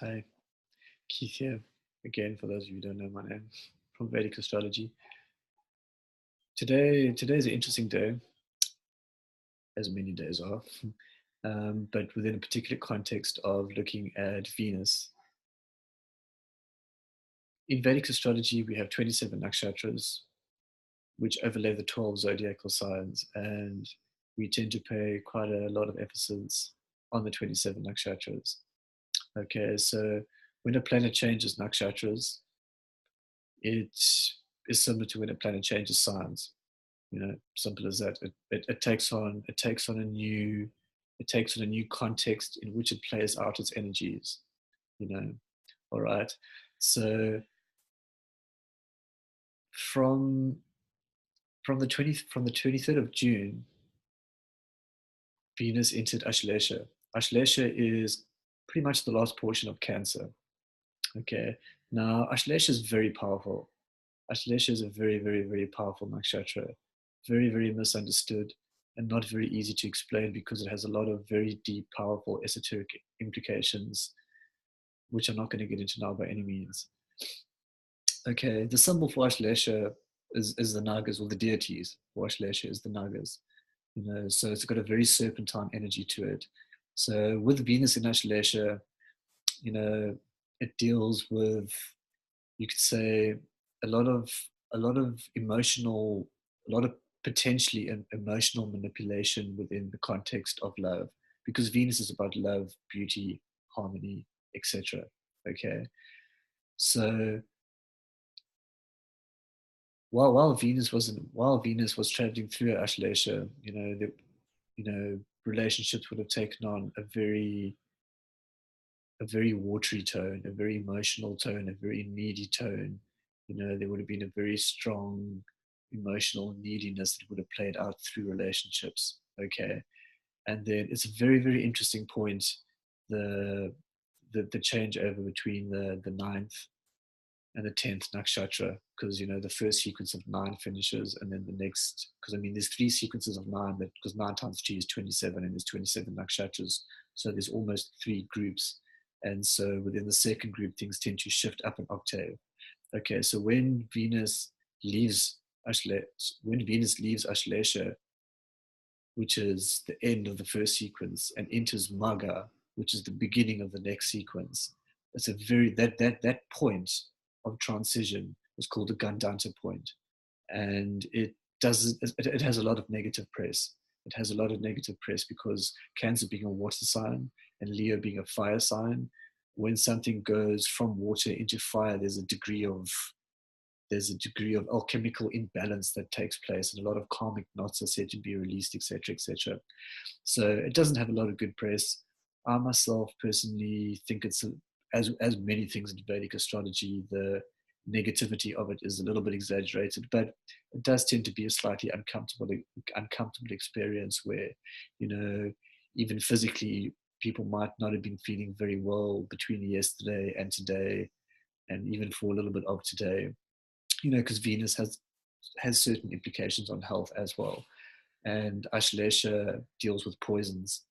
Hi, Keith here. Again, for those of you who don't know my name, from Vedic Astrology. Today's an interesting day, as many days are, but within a particular context of looking at Venus. In Vedic astrology, we have 27 nakshatras, which overlay the 12 zodiacal signs, and we tend to pay quite a lot of emphasis on the 27 nakshatras. Okay, so when a planet changes nakshatras, it is similar to when a planet changes signs. Simple as that. It takes on a new context in which it plays out its energies. All right. So from from the 23rd of June, Venus entered Ashlesha. Ashlesha is pretty much the last portion of Cancer. Okay. Now Ashlesha is very powerful. Ashlesha is a very, very, very powerful nakshatra, very, very misunderstood and not very easy to explain because it has a lot of very deep, powerful esoteric implications, which I'm not going to get into now by any means. Okay, the symbol for Ashlesha is the Nagas, or the deities for Ashlesha is the Nagas. So it's got a very serpentine energy to it. So with Venus in Ashlesha, it deals with, you could say, a lot of emotional, a lot of potentially emotional manipulation within the context of love, because Venus is about love, beauty, harmony, etc. Okay, so while Venus was traveling through Ashlesha, relationships would have taken on a very watery tone, a very emotional tone, a very needy tone. There would have been a very strong emotional neediness that would have played out through relationships. Okay. And then it's a very, very interesting point, the changeover between the ninth and the 10th nakshatra, because the first sequence of 9 finishes, and then the next, because there's 3 sequences of 9, because 9 times 3 is 27, and there's 27 nakshatras, so there's almost 3 groups. And so within the second group, things tend to shift up an octave. Okay, so when Venus leaves Ashlesha, which is the end of the first sequence, and enters Magha, which is the beginning of the next sequence, it's a very that point of transition is called the Gandanta point, and it has a lot of negative press. It has a lot of negative press because Cancer being a water sign and Leo being a fire sign, when something goes from water into fire, there's a degree of alchemical imbalance that takes place, and a lot of karmic knots are said to be released, etc., etc. So it doesn't have a lot of good press. I myself personally think it's as many things in Vedic astrology, the negativity of it is a little bit exaggerated, but it does tend to be a slightly uncomfortable experience where, even physically, people might not have been feeling very well between yesterday and today, and even for a little bit of today, because Venus has certain implications on health as well. And Ashlesha deals with poisons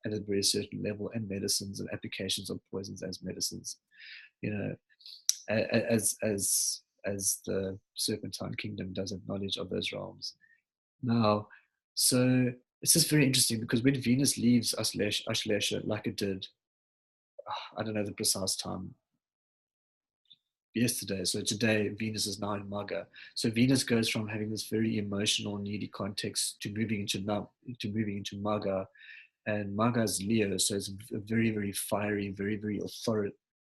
at a very certain level, and medicines and applications of poisons as medicines. As the Serpentine Kingdom does have knowledge of those realms. Now, so it's just very interesting because when Venus leaves Ashlesha, like it did, I don't know the precise time, yesterday. So today, Venus is now in Magha. So Venus goes from having this very emotional, needy context to moving into Magha, and Magha is Leo, so it's a very, very fiery, very, very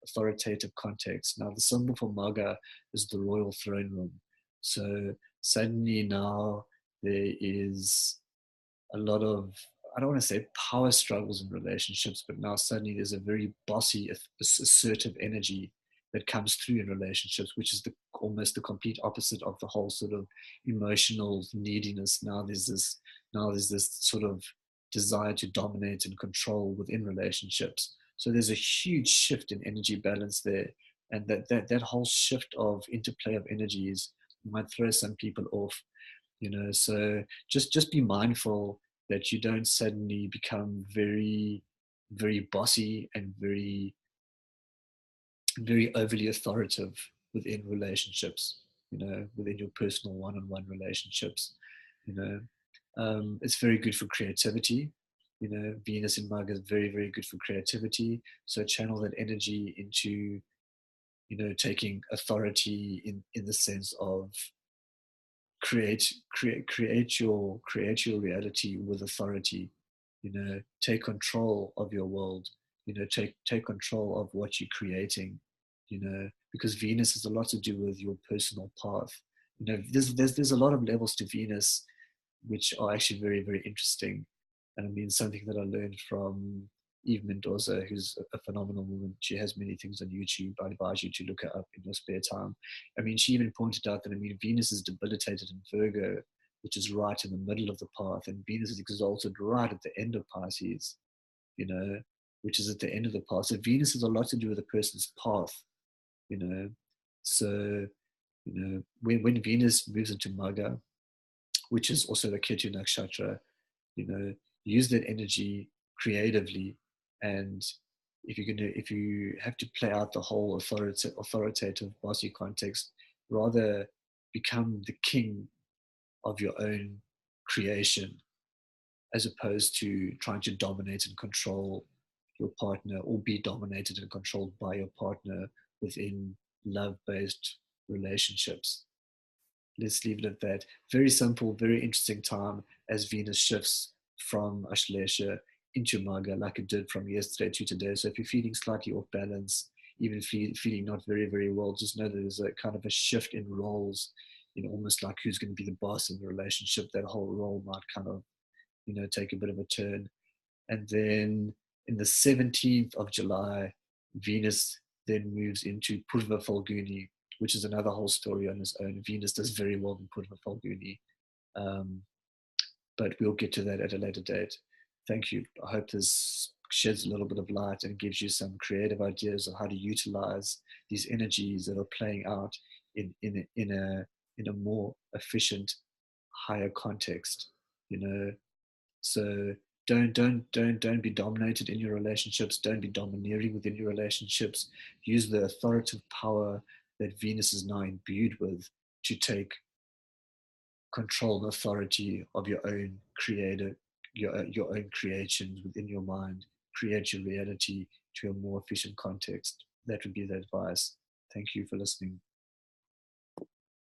authoritative context. Now, the symbol for Magha is the royal throne room. So suddenly now there is a lot of, I don't want to say power struggles in relationships, but now suddenly there's a very bossy, assertive energy that comes through in relationships, which is almost the complete opposite of the whole sort of emotional neediness. Now there's this sort of desire to dominate and control within relationships. So there's a huge shift in energy balance there, and that whole shift of interplay of energies might throw some people off. So just be mindful that you don't suddenly become very, very bossy and very very overly authoritative within relationships, within your personal one-on-one relationships. You know, it's very good for creativity. Venus in Magha is very, very good for creativity. So channel that energy into, taking authority in the sense of create your reality with authority. Take control of your world. Take control of what you're creating. Because Venus has a lot to do with your personal path. There's a lot of levels to Venus which are actually very, very interesting. And I mean, something that I learned from Eve Mendoza, who's a phenomenal woman. She has many things on YouTube. I advise you to look her up in your spare time. I mean, she even pointed out that, I mean, Venus is debilitated in Virgo, which is right in the middle of the path, and Venus is exalted right at the end of Pisces, you know, which is at the end of the path. So Venus has a lot to do with a person's path, you know. So, when Venus moves into Magha, which is also the Ketu Nakshatra, you know, use that energy creatively. And if you have to play out the whole authoritative bossy context, rather become the king of your own creation, as opposed to trying to dominate and control your partner, or be dominated and controlled by your partner within love-based relationships. Let's leave it at that. Very simple, very interesting time as Venus shifts from Ashlesha into Magha, like it did from yesterday to today. So if you're feeling slightly off balance, even feeling not very, very well, just know that there's a kind of a shift in roles, almost like who's going to be the boss in the relationship. That whole role might kind of, take a bit of a turn. And then in the 17th of July, Venus then moves into Purva Falguni, which is another whole story on its own. Venus does very well in Purva Falguni, but we'll get to that at a later date. Thank you. I hope this sheds a little bit of light and gives you some creative ideas of how to utilize these energies that are playing out in a more efficient, higher context. So don't be dominated in your relationships. Don't be domineering within your relationships. Use the authoritative power that Venus is now imbued with to take control and authority of your own your own creations within your mind. Create your reality to a more efficient context. That would be the advice. Thank you for listening.